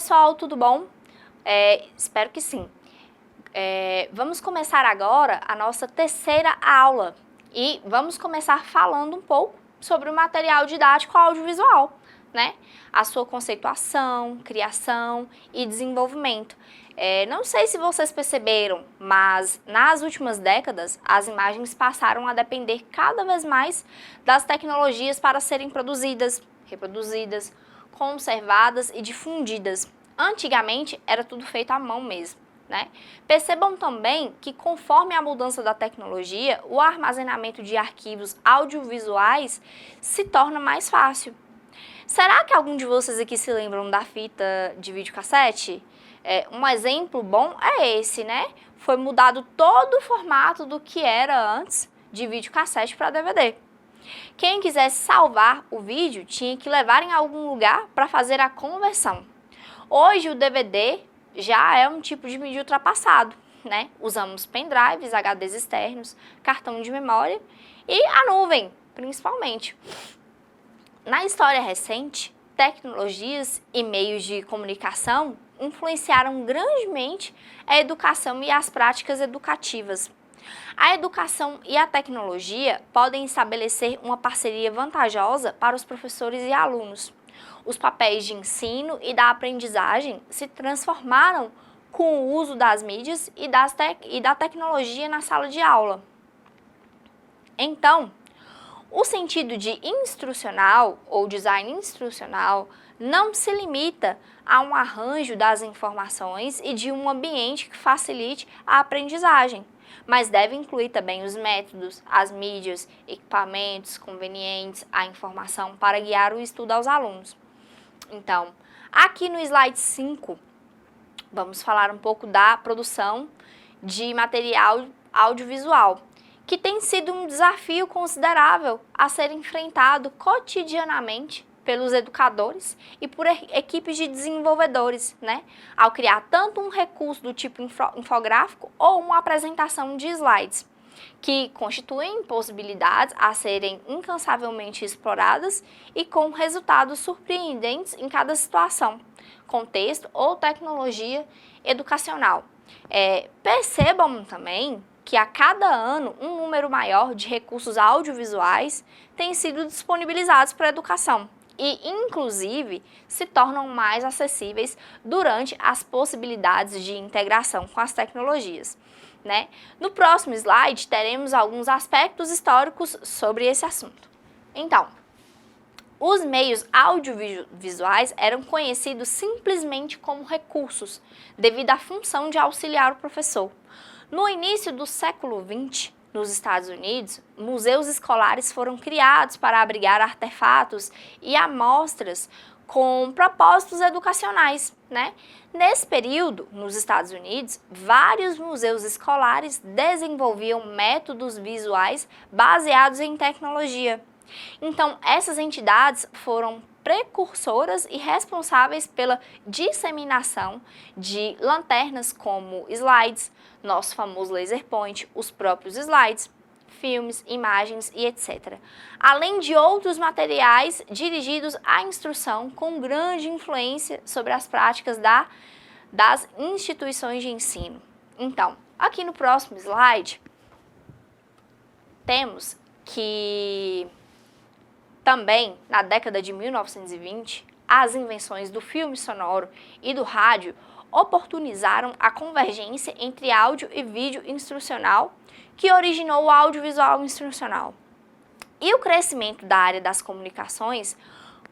pessoal, tudo bom? Espero que sim. Vamos começar agora a nossa terceira aula e vamos começar falando um pouco sobre o material didático audiovisual, né? A sua conceituação, criação e desenvolvimento. Não sei se vocês perceberam, mas nas últimas décadas as imagens passaram a depender cada vez mais das tecnologias para serem produzidas, reproduzidas, conservadas e difundidas. Antigamente era tudo feito à mão mesmo, né? Percebam também que conforme a mudança da tecnologia, o armazenamento de arquivos audiovisuais se torna mais fácil. Será que algum de vocês aqui se lembram da fita de videocassete? Um exemplo bom é esse, né? Foi mudado todo o formato do que era antes de videocassete para DVD. Quem quisesse salvar o vídeo tinha que levar em algum lugar para fazer a conversão. Hoje o DVD já é um tipo de mídia ultrapassado, né? Usamos pendrives, HDs externos, cartão de memória e a nuvem, principalmente. Na história recente, tecnologias e meios de comunicação influenciaram grandemente a educação e as práticas educativas. A educação e a tecnologia podem estabelecer uma parceria vantajosa para os professores e alunos. Os papéis de ensino e da aprendizagem se transformaram com o uso das mídias e da tecnologia na sala de aula. Então, o sentido de instrucional ou design instrucional não se limita a um arranjo das informações e de um ambiente que facilite a aprendizagem, mas deve incluir também os métodos, as mídias, equipamentos convenientes, a informação para guiar o estudo aos alunos. Então, aqui no slide 5, vamos falar um pouco da produção de material audiovisual, que tem sido um desafio considerável a ser enfrentado cotidianamente pelos educadores e por equipes de desenvolvedores, né? Ao criar tanto um recurso do tipo infográfico ou uma apresentação de slides, que constituem possibilidades a serem incansavelmente exploradas e com resultados surpreendentes em cada situação, contexto ou tecnologia educacional. Percebam também que a cada ano um número maior de recursos audiovisuais tem sido disponibilizados para a educação e, inclusive, se tornam mais acessíveis durante as possibilidades de integração com as tecnologias, né? No próximo slide, teremos alguns aspectos históricos sobre esse assunto. Então, os meios audiovisuais eram conhecidos simplesmente como recursos, devido à função de auxiliar o professor. No início do século XX, nos Estados Unidos, museus escolares foram criados para abrigar artefatos e amostras com propósitos educacionais, né? Nesse período, nos Estados Unidos, vários museus escolares desenvolviam métodos visuais baseados em tecnologia. Então, essas entidades foram precursoras e responsáveis pela disseminação de lanternas como slides, nosso famoso laser point, os próprios slides, filmes, imagens e etc. Além de outros materiais dirigidos à instrução com grande influência sobre as práticas das instituições de ensino. Então, aqui no próximo slide, temos que também, na década de 1920, as invenções do filme sonoro e do rádio oportunizaram a convergência entre áudio e vídeo instrucional, que originou o audiovisual instrucional. E o crescimento da área das comunicações,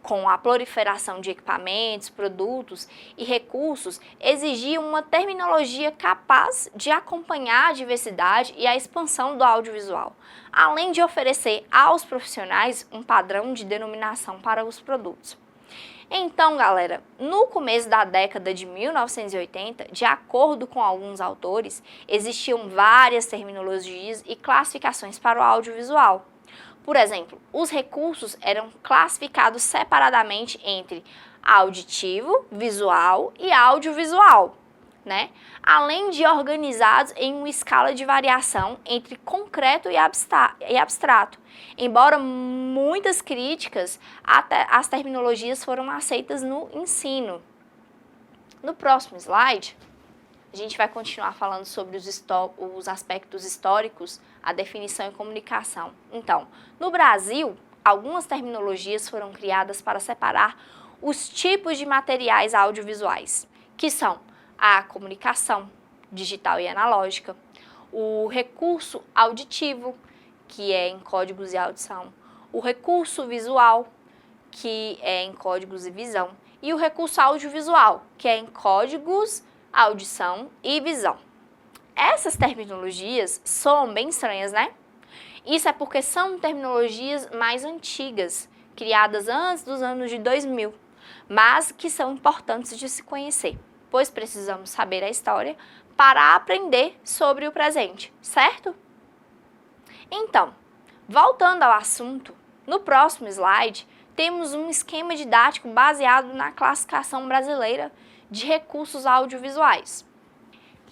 com a proliferação de equipamentos, produtos e recursos, exigia uma terminologia capaz de acompanhar a diversidade e a expansão do audiovisual, além de oferecer aos profissionais um padrão de denominação para os produtos. Então, galera, no começo da década de 1980, de acordo com alguns autores, existiam várias terminologias e classificações para o audiovisual. Por exemplo, os recursos eram classificados separadamente entre auditivo, visual e audiovisual, né? Além de organizados em uma escala de variação entre concreto e abstrato. Embora muitas críticas às terminologias foram aceitas no ensino. No próximo slide, a gente vai continuar falando sobre os aspectos históricos, a definição e comunicação. Então, no Brasil, algumas terminologias foram criadas para separar os tipos de materiais audiovisuais, que são a comunicação digital e analógica, o recurso auditivo, que é em códigos e audição, o recurso visual, que é em códigos e visão, e o recurso audiovisual, que é em códigos, audição e visão. Essas terminologias soam bem estranhas, né? Isso é porque são terminologias mais antigas, criadas antes dos anos de 2000, mas que são importantes de se conhecer, pois precisamos saber a história para aprender sobre o presente, certo? Então, voltando ao assunto, no próximo slide, temos um esquema didático baseado na classificação brasileira de recursos audiovisuais.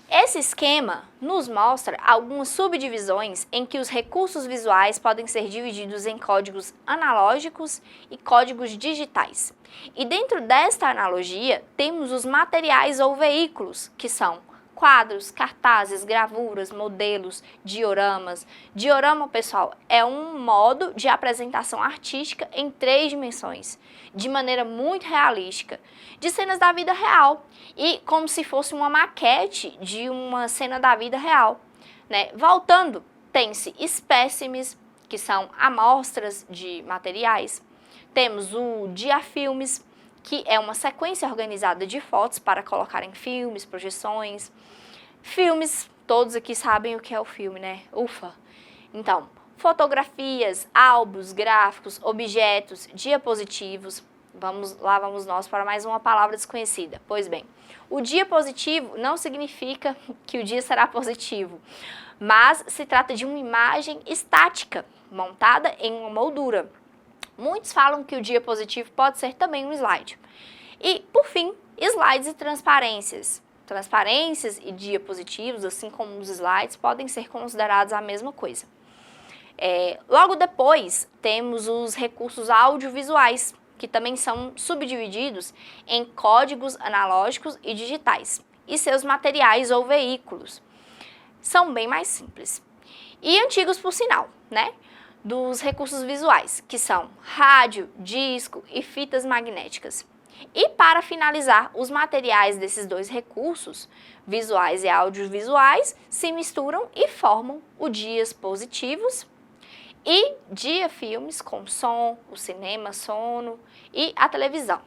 Esse esquema nos mostra algumas subdivisões em que os recursos visuais podem ser divididos em códigos analógicos e códigos digitais. E dentro desta analogia, temos os materiais ou veículos, que são quadros, cartazes, gravuras, modelos, dioramas. Diorama, pessoal, é um modo de apresentação artística em 3 dimensões, de maneira muito realística, de cenas da vida real e como se fosse uma maquete de uma cena da vida real, né? Voltando, tem-se espécimes, que são amostras de materiais. Temos o diafilmes, que é uma sequência organizada de fotos para colocar em filmes, projeções. Filmes, todos aqui sabem o que é o filme, né? Ufa! Então, fotografias, álbuns, gráficos, objetos, diapositivos. Lá vamos nós para mais uma palavra desconhecida. Pois bem, o diapositivo não significa que o dia será positivo, mas se trata de uma imagem estática, montada em uma moldura. Muitos falam que o diapositivo pode ser também um slide. E, por fim, slides e transparências. Transparências e diapositivos, assim como os slides, podem ser considerados a mesma coisa. Logo depois, temos os recursos audiovisuais, que também são subdivididos em códigos analógicos e digitais, e seus materiais ou veículos. São bem mais simples. E antigos, por sinal, né? Dos recursos visuais, que são rádio, disco e fitas magnéticas. E para finalizar, os materiais desses 2 recursos, visuais e audiovisuais, se misturam e formam os dispositivos e diafilmes com som, o cinema, sono e a televisão.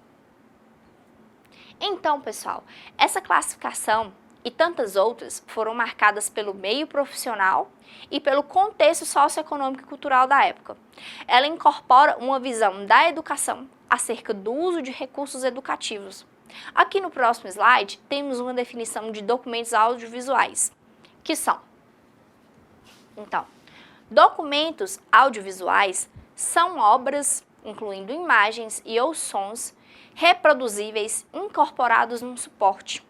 Então, pessoal, essa classificação e tantas outras foram marcadas pelo meio profissional e pelo contexto socioeconômico e cultural da época. Ela incorpora uma visão da educação acerca do uso de recursos educativos. Aqui no próximo slide, temos uma definição de documentos audiovisuais, que são, então, documentos audiovisuais são obras, incluindo imagens e ou sons, reproduzíveis incorporados num suporte,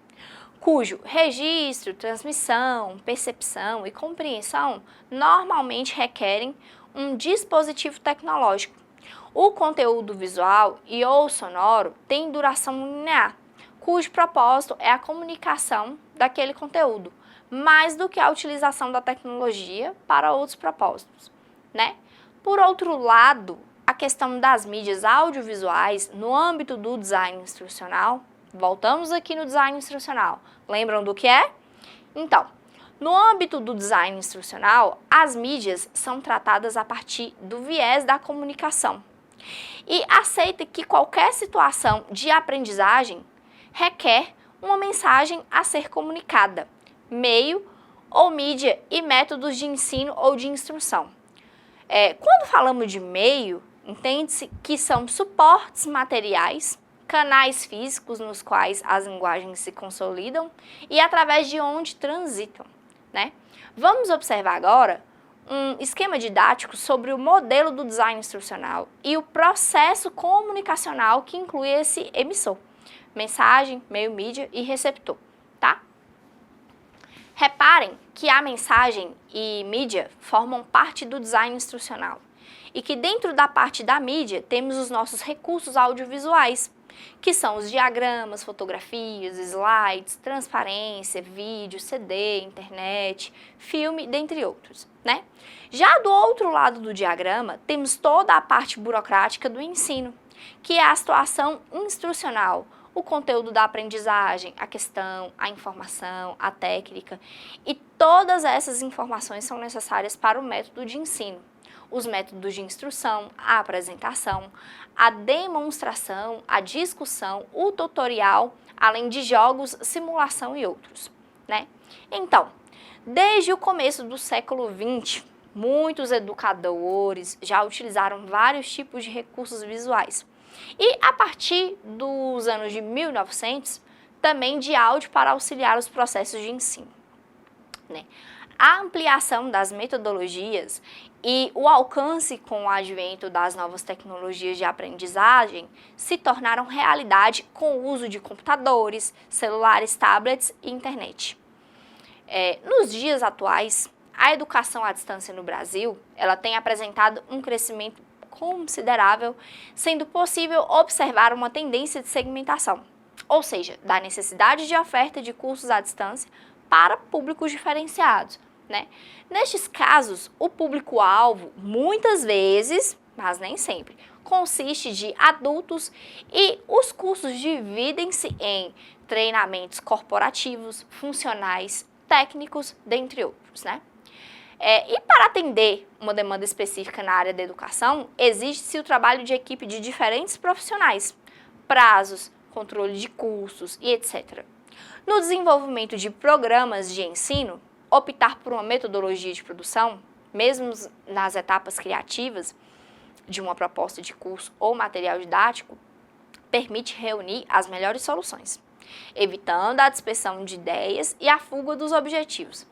cujo registro, transmissão, percepção e compreensão normalmente requerem um dispositivo tecnológico. O conteúdo visual e ou sonoro tem duração linear, cujo propósito é a comunicação daquele conteúdo, mais do que a utilização da tecnologia para outros propósitos, né? Por outro lado, a questão das mídias audiovisuais no âmbito do design instrucional, voltamos aqui no design instrucional, lembram do que é? Então, no âmbito do design instrucional, as mídias são tratadas a partir do viés da comunicação e aceita que qualquer situação de aprendizagem requer uma mensagem a ser comunicada, meio ou mídia e métodos de ensino ou de instrução. Quando falamos de meio, entende-se que são suportes materiais, canais físicos nos quais as linguagens se consolidam e através de onde transitam, né? Vamos observar agora um esquema didático sobre o modelo do design instrucional e o processo comunicacional que inclui esse emissor, mensagem, meio mídia e receptor, tá? Reparem que a mensagem e mídia formam parte do design instrucional e que dentro da parte da mídia temos os nossos recursos audiovisuais, que são os diagramas, fotografias, slides, transparência, vídeo, CD, internet, filme, dentre outros, né? Já do outro lado do diagrama, temos toda a parte burocrática do ensino, que é a situação instrucional, o conteúdo da aprendizagem, a questão, a informação, a técnica, e todas essas informações são necessárias para o método de ensino. Os métodos de instrução, a apresentação, a demonstração, a discussão, o tutorial, além de jogos, simulação e outros, né? Então, desde o começo do século XX, muitos educadores já utilizaram vários tipos de recursos visuais. E a partir dos anos de 1900, também de áudio para auxiliar os processos de ensino, né? A ampliação das metodologias e o alcance com o advento das novas tecnologias de aprendizagem se tornaram realidade com o uso de computadores, celulares, tablets e internet. Nos dias atuais, a educação à distância no Brasil, ela tem apresentado um crescimento considerável, sendo possível observar uma tendência de segmentação, ou seja, da necessidade de oferta de cursos à distância para públicos diferenciados, né? Nestes casos, o público-alvo, muitas vezes, mas nem sempre, consiste de adultos e os cursos dividem-se em treinamentos corporativos, funcionais, técnicos, dentre outros, né? E para atender uma demanda específica na área da educação, exige-se o trabalho de equipe de diferentes profissionais, prazos, controle de cursos e etc. No desenvolvimento de programas de ensino, optar por uma metodologia de produção, mesmo nas etapas criativas de uma proposta de curso ou material didático, permite reunir as melhores soluções, evitando a dispersão de ideias e a fuga dos objetivos.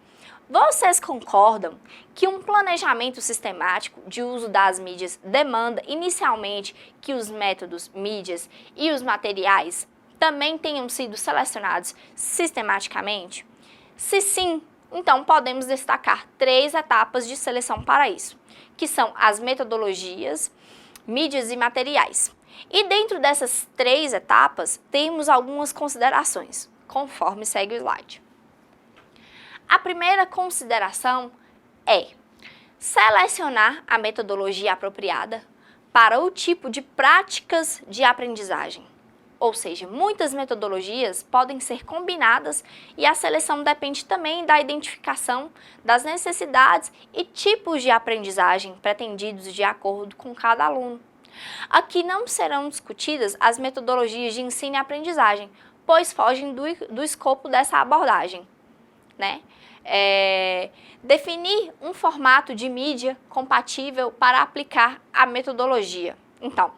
Vocês concordam que um planejamento sistemático de uso das mídias demanda inicialmente que os métodos, mídias e os materiais também tenham sido selecionados sistematicamente? Se sim, então podemos destacar 3 etapas de seleção para isso, que são as metodologias, mídias e materiais. E dentro dessas 3 etapas, temos algumas considerações, conforme segue o slide. A primeira consideração é selecionar a metodologia apropriada para o tipo de práticas de aprendizagem. Ou seja, muitas metodologias podem ser combinadas e a seleção depende também da identificação das necessidades e tipos de aprendizagem pretendidos de acordo com cada aluno. Aqui não serão discutidas as metodologias de ensino e aprendizagem, pois fogem do escopo dessa abordagem, né? Definir um formato de mídia compatível para aplicar a metodologia. Então,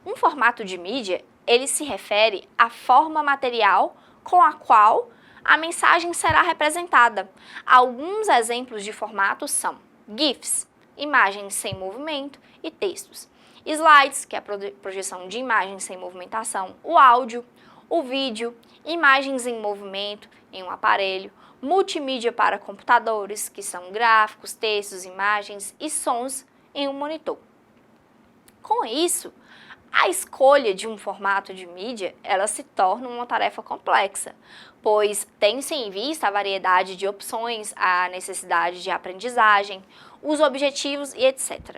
um formato de mídia, ele se refere à forma material com a qual a mensagem será representada. Alguns exemplos de formatos são GIFs, imagens sem movimento, e textos. Slides, que é a projeção de imagens sem movimentação, o áudio, o vídeo, imagens em movimento em um aparelho, multimídia para computadores, que são gráficos, textos, imagens e sons em um monitor. Com isso, a escolha de um formato de mídia, ela se torna uma tarefa complexa, pois tem-se em vista a variedade de opções, a necessidade de aprendizagem, os objetivos e etc.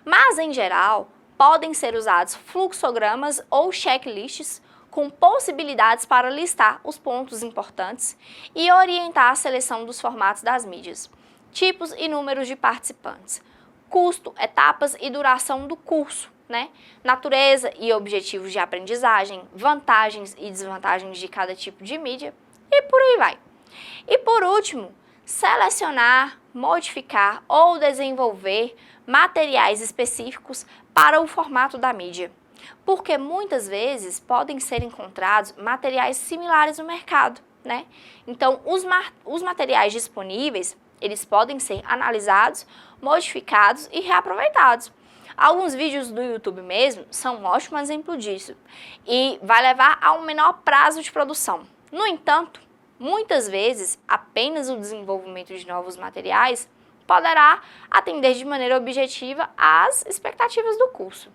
Mas, em geral, podem ser usados fluxogramas ou checklists com possibilidades para listar os pontos importantes e orientar a seleção dos formatos das mídias, tipos e números de participantes, custo, etapas e duração do curso, né? Natureza e objetivos de aprendizagem, vantagens e desvantagens de cada tipo de mídia e por aí vai. E por último, selecionar, modificar ou desenvolver materiais específicos para o formato da mídia, porque muitas vezes podem ser encontrados materiais similares no mercado, né? Então, os materiais disponíveis, eles podem ser analisados, modificados e reaproveitados. Alguns vídeos do YouTube mesmo são um ótimo exemplo disso e vai levar a um menor prazo de produção. No entanto, muitas vezes, apenas o desenvolvimento de novos materiais poderá atender de maneira objetiva às expectativas do curso.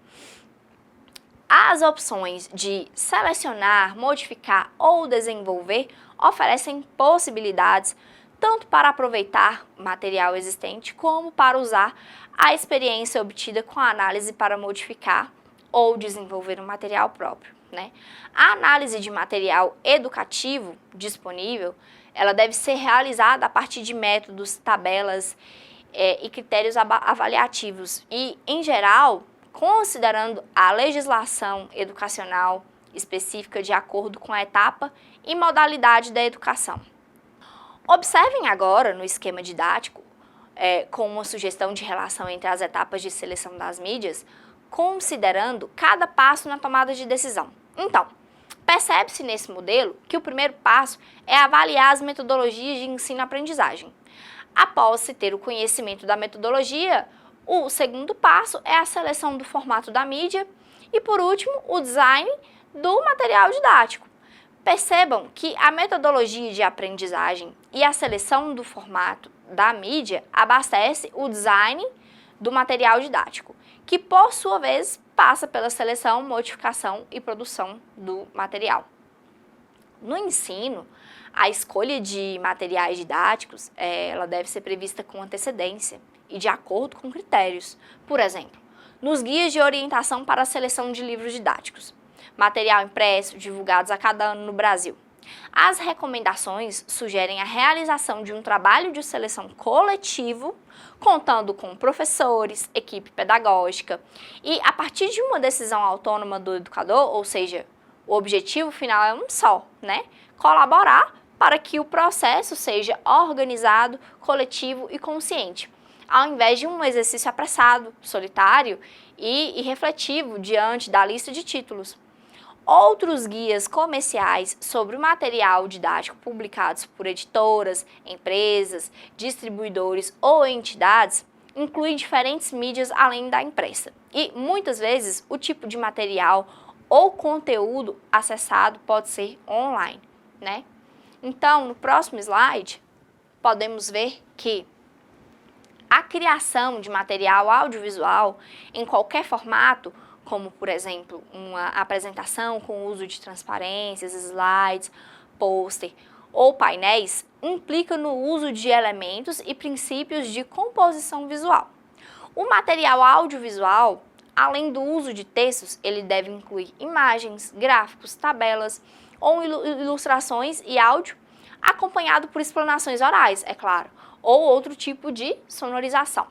As opções de selecionar, modificar ou desenvolver oferecem possibilidades tanto para aproveitar material existente como para usar a experiência obtida com a análise para modificar ou desenvolver um material próprio, né? A análise de material educativo disponível, ela deve ser realizada a partir de métodos, tabelas e critérios avaliativos e, em geral, considerando a legislação educacional específica de acordo com a etapa e modalidade da educação. Observem agora no esquema didático, com uma sugestão de relação entre as etapas de seleção das mídias, considerando cada passo na tomada de decisão. Então, percebe-se nesse modelo que o primeiro passo é avaliar as metodologias de ensino-aprendizagem. Após se ter o conhecimento da metodologia, o segundo passo é a seleção do formato da mídia e, por último, o design do material didático. Percebam que a metodologia de aprendizagem e a seleção do formato da mídia abastece o design do material didático, que, por sua vez, passa pela seleção, modificação e produção do material. No ensino, a escolha de materiais didáticos ela deve ser prevista com antecedência e de acordo com critérios. Por exemplo, nos guias de orientação para a seleção de livros didáticos, material impresso divulgados a cada ano no Brasil. As recomendações sugerem a realização de um trabalho de seleção coletivo, contando com professores, equipe pedagógica e, a partir de uma decisão autônoma do educador, ou seja, o objetivo final é um só, né? Colaborar para que o processo seja organizado, coletivo e consciente, ao invés de um exercício apressado, solitário e irrefletivo diante da lista de títulos. Outros guias comerciais sobre o material didático publicados por editoras, empresas, distribuidores ou entidades incluem diferentes mídias além da impressa. E, muitas vezes, o tipo de material ou conteúdo acessado pode ser online, né? Então, no próximo slide, podemos ver que a criação de material audiovisual em qualquer formato, como, por exemplo, uma apresentação com uso de transparências, slides, pôster ou painéis, implica no uso de elementos e princípios de composição visual. O material audiovisual, além do uso de textos, ele deve incluir imagens, gráficos, tabelas ou ilustrações e áudio, acompanhado por explanações orais, é claro, ou outro tipo de sonorização.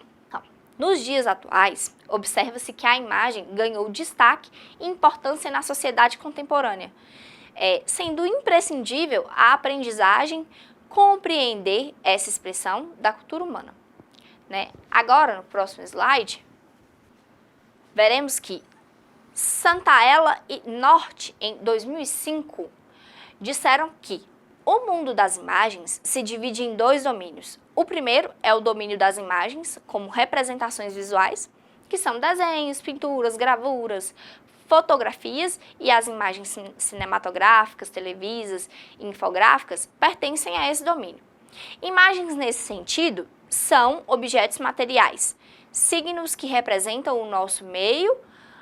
Nos dias atuais, observa-se que a imagem ganhou destaque e importância na sociedade contemporânea, sendo imprescindível a aprendizagem compreender essa expressão da cultura humana, né? Agora, no próximo slide, veremos que Santaella e Norte, em 2005, disseram que o mundo das imagens se divide em dois domínios. O primeiro é o domínio das imagens, como representações visuais, que são desenhos, pinturas, gravuras, fotografias, e as imagens cinematográficas, televisas e infográficas pertencem a esse domínio. Imagens nesse sentido são objetos materiais, signos que representam o nosso meio,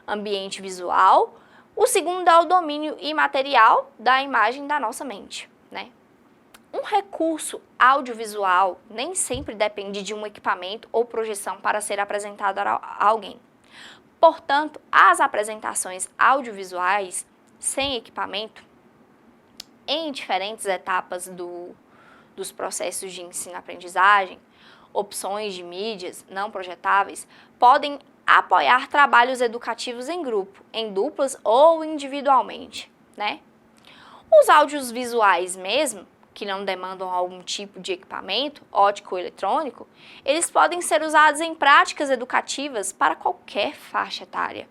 ambiente visual. O segundo é o domínio imaterial da imagem da nossa mente, né? Um recurso audiovisual nem sempre depende de um equipamento ou projeção para ser apresentado a alguém. Portanto, as apresentações audiovisuais sem equipamento, em diferentes etapas dos processos de ensino-aprendizagem, opções de mídias não projetáveis, podem apoiar trabalhos educativos em grupo, em duplas ou individualmente, né? Os áudios visuais mesmo, que não demandam algum tipo de equipamento, óptico ou eletrônico, eles podem ser usados em práticas educativas para qualquer faixa etária.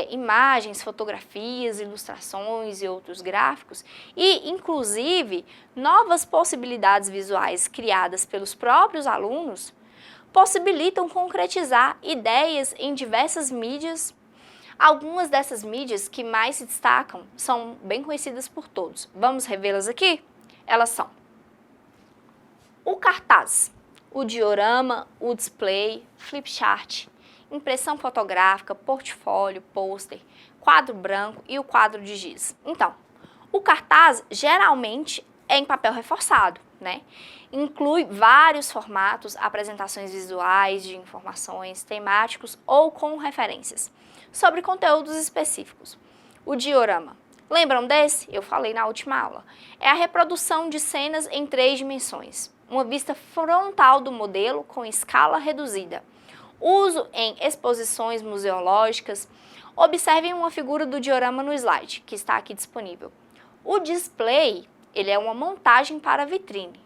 Imagens, fotografias, ilustrações e outros gráficos, e, inclusive, novas possibilidades visuais criadas pelos próprios alunos possibilitam concretizar ideias em diversas mídias. Algumas dessas mídias que mais se destacam são bem conhecidas por todos. Vamos revê-las aqui? Elas são o cartaz. o diorama, o display, flipchart, impressão fotográfica, portfólio, pôster, quadro branco e o quadro de giz. Então, o cartaz geralmente é em papel reforçado, né? Inclui vários formatos, apresentações visuais de informações, temáticos ou com referências sobre conteúdos específicos. O diorama. Lembram desse? Eu falei na última aula. É a reprodução de cenas em 3 dimensões. Uma vista frontal do modelo com escala reduzida. Uso em exposições museológicas. Observem uma figura do diorama no slide, que está aqui disponível. O display, ele é uma montagem para vitrine,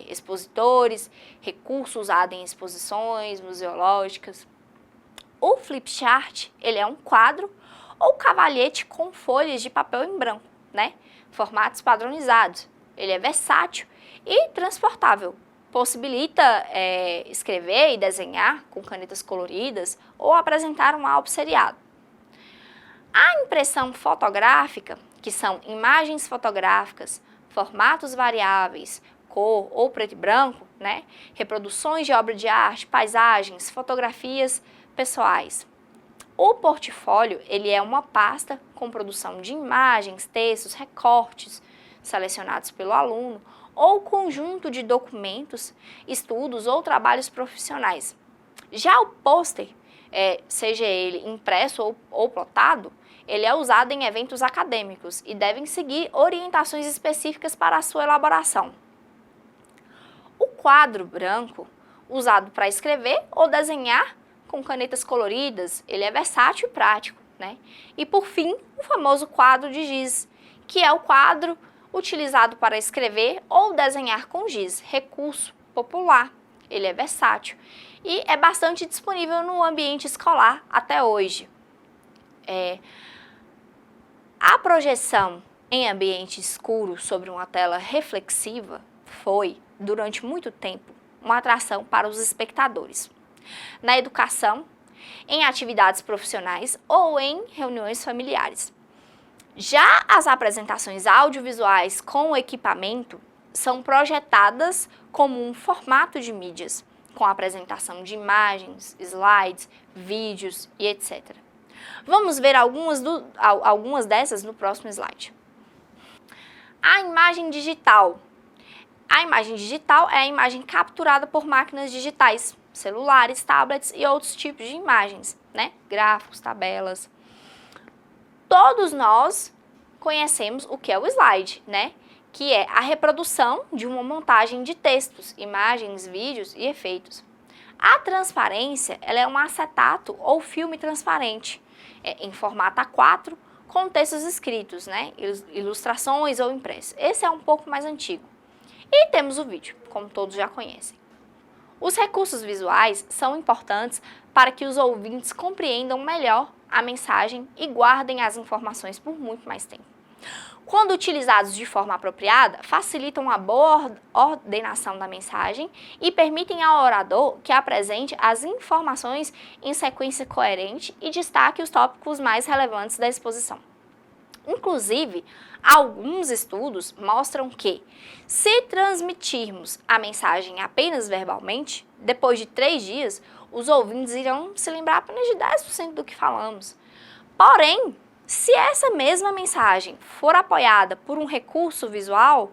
expositores, recurso usado em exposições museológicas. O flipchart, ele é um quadro ou cavalhete com folhas de papel em branco, né? Formatos padronizados. Ele é versátil e transportável. Possibilita escrever e desenhar com canetas coloridas ou apresentar um álbum seriado. A impressão fotográfica, que são imagens fotográficas, formatos variáveis, cor ou preto e branco, né? Reproduções de obra de arte, paisagens, fotografias pessoais. O portfólio, ele é uma pasta com produção de imagens, textos, recortes selecionados pelo aluno ou conjunto de documentos, estudos ou trabalhos profissionais. Já o pôster, seja ele impresso ou plotado, ele é usado em eventos acadêmicos e devem seguir orientações específicas para a sua elaboração. O quadro branco, usado para escrever ou desenhar com canetas coloridas, ele é versátil e prático, né? E por fim, o famoso quadro de giz, que é o quadro utilizado para escrever ou desenhar com giz, recurso popular. Ele é versátil e é bastante disponível no ambiente escolar até hoje. A projeção em ambiente escuro sobre uma tela reflexiva foi, durante muito tempo, uma atração para os espectadores. Na educação, em atividades profissionais ou em reuniões familiares. Já as apresentações audiovisuais com equipamento são projetadas como um formato de mídias, com apresentação de imagens, slides, vídeos e etc. Vamos ver algumas dessas no próximo slide. A imagem digital. A imagem digital é a imagem capturada por máquinas digitais, celulares, tablets e outros tipos de imagens, né? Gráficos, tabelas. Todos nós conhecemos o que é o slide, né? Que é a reprodução de uma montagem de textos, imagens, vídeos e efeitos. A transparência, ela é um acetato ou filme transparente, em formato A4, com textos escritos, né? Ilustrações ou impressos. Esse é um pouco mais antigo. E temos o vídeo, como todos já conhecem. Os recursos visuais são importantes para que os ouvintes compreendam melhor a mensagem e guardem as informações por muito mais tempo. Quando utilizados de forma apropriada, facilitam a boa ordenação da mensagem e permitem ao orador que apresente as informações em sequência coerente e destaque os tópicos mais relevantes da exposição. Inclusive, alguns estudos mostram que, se transmitirmos a mensagem apenas verbalmente, depois de 3 dias, os ouvintes irão se lembrar apenas de 10% do que falamos. Porém, se essa mesma mensagem for apoiada por um recurso visual,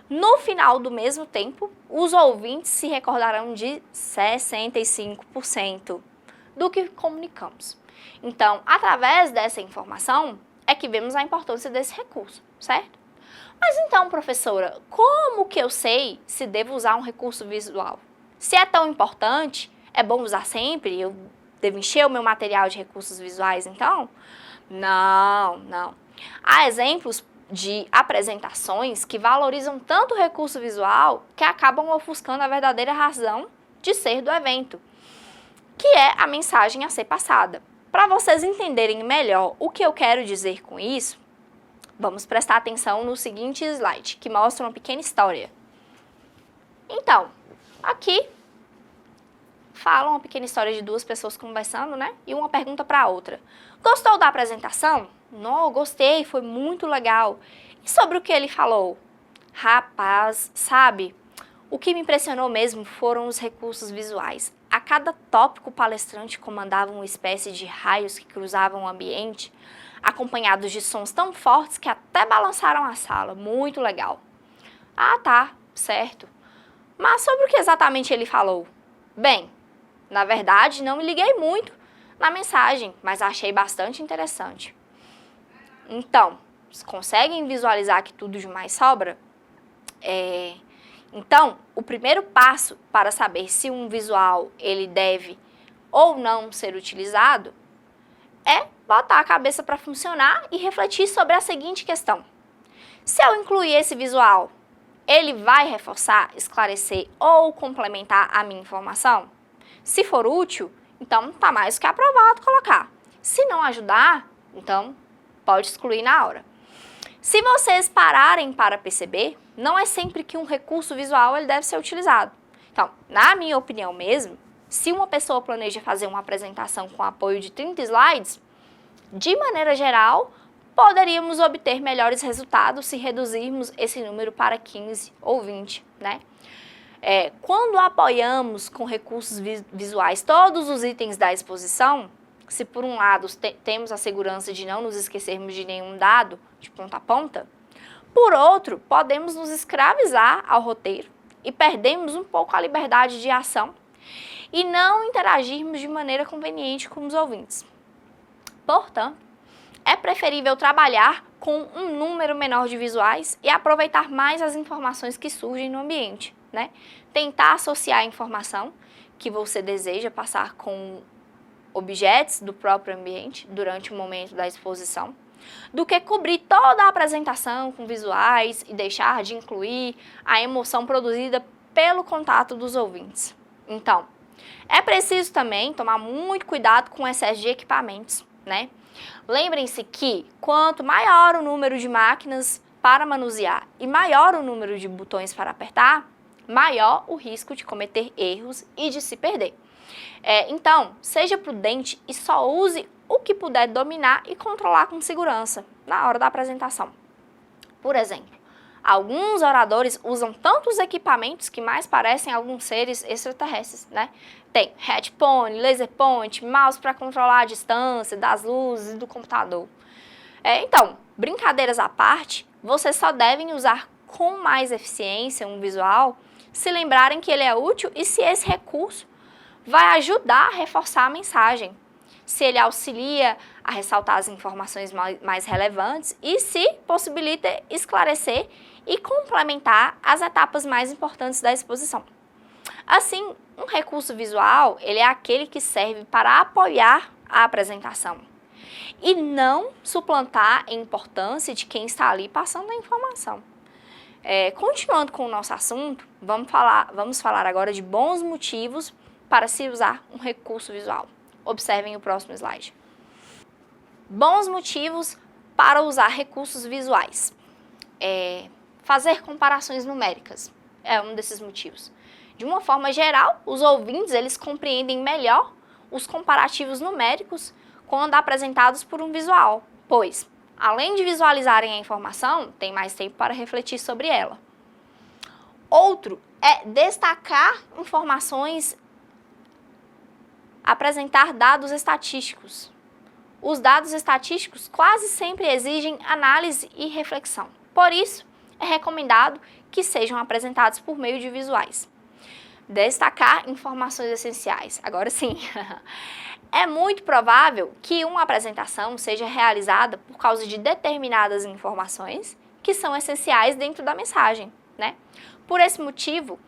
no final do mesmo tempo, os ouvintes se recordarão de 65% do que comunicamos. Então, através dessa informação, é que vemos a importância desse recurso, certo? Mas então, professora, como que eu sei se devo usar um recurso visual? Se é tão importante, é bom usar sempre? Eu devo encher o meu material de recursos visuais, então? Não. Há exemplos de apresentações que valorizam tanto o recurso visual que acabam ofuscando a verdadeira razão de ser do evento, que é a mensagem a ser passada. Para vocês entenderem melhor o que eu quero dizer com isso, vamos prestar atenção no seguinte slide, que mostra uma pequena história. Então, aqui fala uma pequena história de 2 pessoas conversando, né? E uma pergunta para a outra. Gostou da apresentação? Não, gostei, foi muito legal. E sobre o que ele falou? Rapaz, sabe, O que me impressionou mesmo foram os recursos visuais. A cada tópico, o palestrante comandava uma espécie de raios que cruzavam o ambiente, acompanhados de sons tão fortes que até balançaram a sala. Muito legal. Ah, tá, certo. Mas sobre o que exatamente ele falou? Bem, na verdade, não me liguei muito na mensagem, mas achei bastante interessante. Então, conseguem visualizar que tudo demais sobra? Então, o primeiro passo para saber se um visual ele deve ou não ser utilizado é botar a cabeça para funcionar e refletir sobre a seguinte questão. Se eu incluir esse visual, ele vai reforçar, esclarecer ou complementar a minha informação? Se for útil, então está mais que aprovado colocar. Se não ajudar, então pode excluir na hora. Se vocês pararem para perceber, não é sempre que um recurso visual ele deve ser utilizado. Então, na minha opinião mesmo, se uma pessoa planeja fazer uma apresentação com apoio de 30 slides, de maneira geral, poderíamos obter melhores resultados se reduzirmos esse número para 15 ou 20, né? Quando apoiamos com recursos visuais todos os itens da exposição, se por um lado temos a segurança de não nos esquecermos de nenhum dado de ponta a ponta, por outro, podemos nos escravizar ao roteiro e perdemos um pouco a liberdade de ação e não interagirmos de maneira conveniente com os ouvintes. Portanto, é preferível trabalhar com um número menor de visuais e aproveitar mais as informações que surgem no ambiente, né? Tentar associar a informação que você deseja passar com objetos do próprio ambiente durante o momento da exposição, do que cobrir toda a apresentação com visuais e deixar de incluir a emoção produzida pelo contato dos ouvintes. Então, é preciso também tomar muito cuidado com o excesso de equipamentos, né? Lembrem-se que quanto maior o número de máquinas para manusear e maior o número de botões para apertar, maior o risco de cometer erros e de se perder. Então, seja prudente e só use o que puder dominar e controlar com segurança na hora da apresentação. Por exemplo, alguns oradores usam tantos equipamentos que mais parecem alguns seres extraterrestres, né? Tem headphone, laser point, mouse para controlar a distância das luzes do computador. Então, brincadeiras à parte, vocês só devem usar com mais eficiência um visual se lembrarem que ele é útil e se esse recurso vai ajudar a reforçar a mensagem, se ele auxilia a ressaltar as informações mais relevantes e se possibilita esclarecer e complementar as etapas mais importantes da exposição. Assim, um recurso visual, ele é aquele que serve para apoiar a apresentação e não suplantar a importância de quem está ali passando a informação. Continuando com o nosso assunto, vamos falar agora de bons motivos para se usar um recurso visual. Observem o próximo slide. Bons motivos para usar recursos visuais. Fazer comparações numéricas é um desses motivos. De uma forma geral, os ouvintes eles compreendem melhor os comparativos numéricos quando apresentados por um visual, pois, além de visualizarem a informação, tem mais tempo para refletir sobre ela. Outro é destacar informações, apresentar dados estatísticos. Os dados estatísticos quase sempre exigem análise e reflexão. Por isso, é recomendado que sejam apresentados por meio de visuais. Destacar informações essenciais. Agora sim, é muito provável que uma apresentação seja realizada por causa de determinadas informações que são essenciais dentro da mensagem, né? Por esse motivo,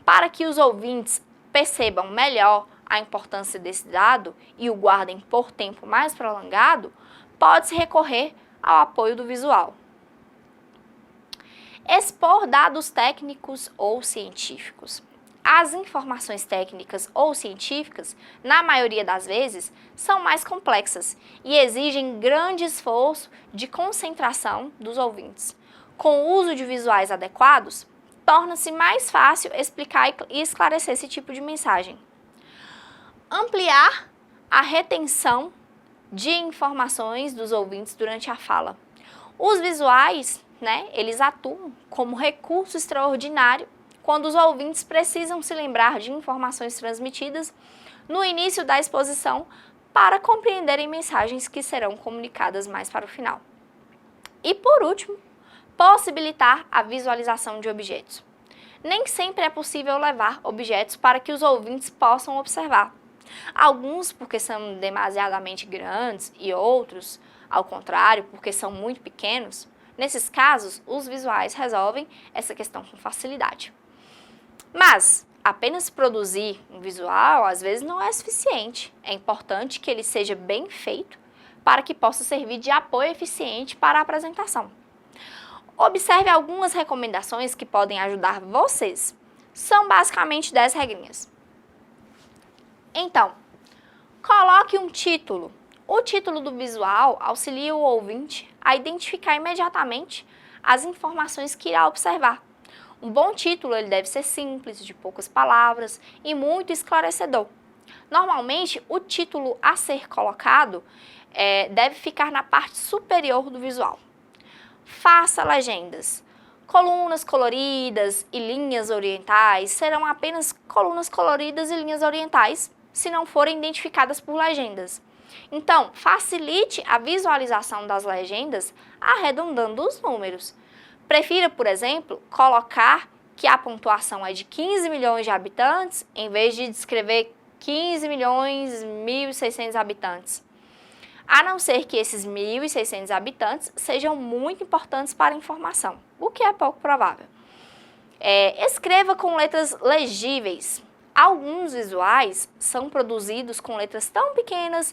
para que os ouvintes percebam melhor a importância desse dado e o guardem por tempo mais prolongado, pode-se recorrer ao apoio do visual. Expor dados técnicos ou científicos. As informações técnicas ou científicas, na maioria das vezes, são mais complexas e exigem grande esforço de concentração dos ouvintes. Com o uso de visuais adequados, torna-se mais fácil explicar e esclarecer esse tipo de mensagem. Ampliar a retenção de informações dos ouvintes durante a fala. Os visuais, eles atuam como recurso extraordinário quando os ouvintes precisam se lembrar de informações transmitidas no início da exposição para compreenderem mensagens que serão comunicadas mais para o final. E por último, possibilitar a visualização de objetos. Nem sempre é possível levar objetos para que os ouvintes possam observar. Alguns porque são demasiadamente grandes e outros, ao contrário, porque são muito pequenos. Nesses casos, os visuais resolvem essa questão com facilidade. Mas apenas produzir um visual às vezes não é suficiente. É importante que ele seja bem feito para que possa servir de apoio eficiente para a apresentação. Observe algumas recomendações que podem ajudar vocês. São basicamente 10 regrinhas. Então, coloque um título. O título do visual auxilia o ouvinte a identificar imediatamente as informações que irá observar. Um bom título ele deve ser simples, de poucas palavras e muito esclarecedor. Normalmente, o título a ser colocado deve ficar na parte superior do visual. Faça legendas. Colunas coloridas e linhas orientais serão apenas colunas coloridas e linhas orientais, se não forem identificadas por legendas. Então, facilite a visualização das legendas arredondando os números. Prefira, por exemplo, colocar que a pontuação é de 15 milhões de habitantes, em vez de descrever 15 milhões 1.600 habitantes. A não ser que esses 1.600 habitantes sejam muito importantes para a informação, o que é pouco provável. Escreva com letras legíveis. Alguns visuais são produzidos com letras tão pequenas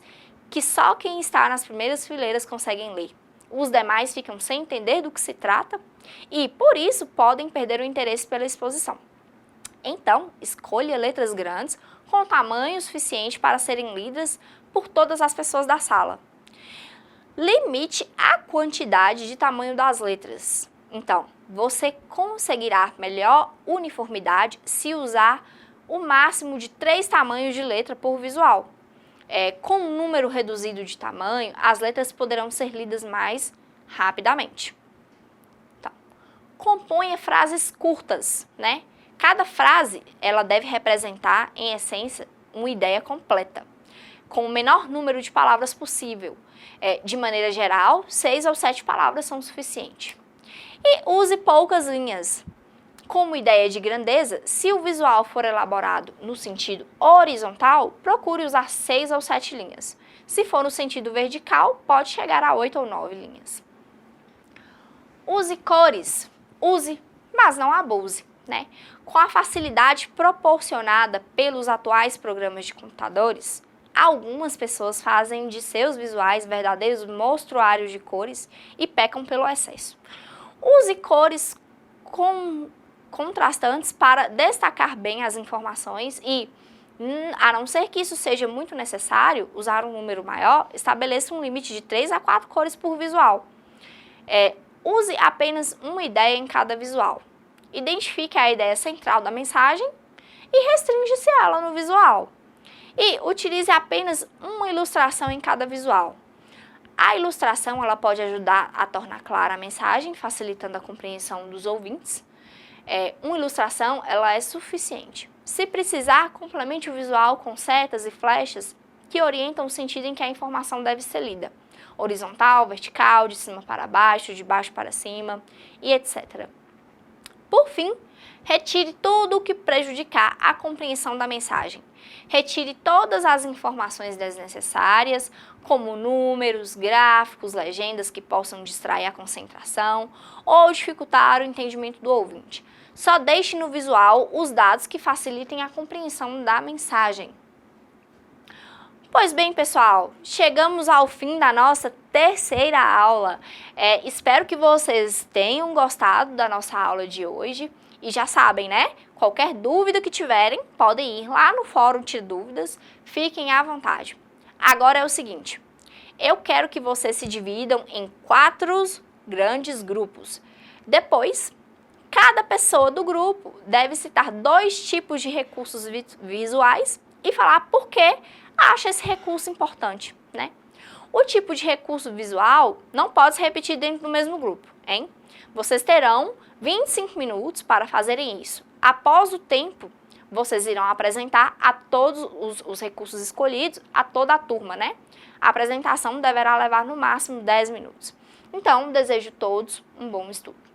que só quem está nas primeiras fileiras conseguem ler. Os demais ficam sem entender do que se trata e, por isso, podem perder o interesse pela exposição. Então, escolha letras grandes com tamanho suficiente para serem lidas por todas as pessoas da sala. Limite a quantidade de tamanho das letras. Então, você conseguirá melhor uniformidade se usar o máximo de 3 tamanhos de letra por visual. Com um número reduzido de tamanho, as letras poderão ser lidas mais rapidamente. Então, componha frases curtas, né? Cada frase ela deve representar, em essência, uma ideia completa, com o menor número de palavras possível. De maneira geral, 6 ou 7 palavras são suficientes. E use poucas linhas. Como ideia de grandeza, se o visual for elaborado no sentido horizontal, procure usar 6 ou 7 linhas. Se for no sentido vertical, pode chegar a 8 ou 9 linhas. Use cores. Use, mas não abuse, né? Com a facilidade proporcionada pelos atuais programas de computadores, algumas pessoas fazem de seus visuais verdadeiros mostruários de cores e pecam pelo excesso. Use cores contrastantes para destacar bem as informações e, a não ser que isso seja muito necessário, usar um número maior, estabeleça um limite de 3 a 4 cores por visual. Use apenas uma ideia em cada visual. Identifique a ideia central da mensagem e restringe-se ela no visual. E utilize apenas uma ilustração em cada visual. A ilustração ela pode ajudar a tornar clara a mensagem, facilitando a compreensão dos ouvintes. Uma ilustração ela é suficiente. Se precisar, complemente o visual com setas e flechas que orientam o sentido em que a informação deve ser lida. Horizontal, vertical, de cima para baixo, de baixo para cima e etc. Por fim, retire tudo o que prejudicar a compreensão da mensagem. Retire todas as informações desnecessárias, como números, gráficos, legendas que possam distrair a concentração ou dificultar o entendimento do ouvinte. Só deixe no visual os dados que facilitem a compreensão da mensagem. Pois bem, pessoal, chegamos ao fim da nossa terceira aula. Espero que vocês tenham gostado da nossa aula de hoje. E já sabem, né? Qualquer dúvida que tiverem, podem ir lá no fórum Tire Dúvidas, fiquem à vontade. Agora é o seguinte, eu quero que vocês se dividam em 4 grandes grupos. Depois, cada pessoa do grupo deve citar 2 tipos de recursos visuais e falar por que acha esse recurso importante, né? O tipo de recurso visual não pode se repetir dentro do mesmo grupo, hein? Vocês terão 25 minutos para fazerem isso. Após o tempo, vocês irão apresentar a todos os recursos escolhidos, a toda a turma, né? A apresentação deverá levar no máximo 10 minutos. Então, desejo a todos um bom estudo.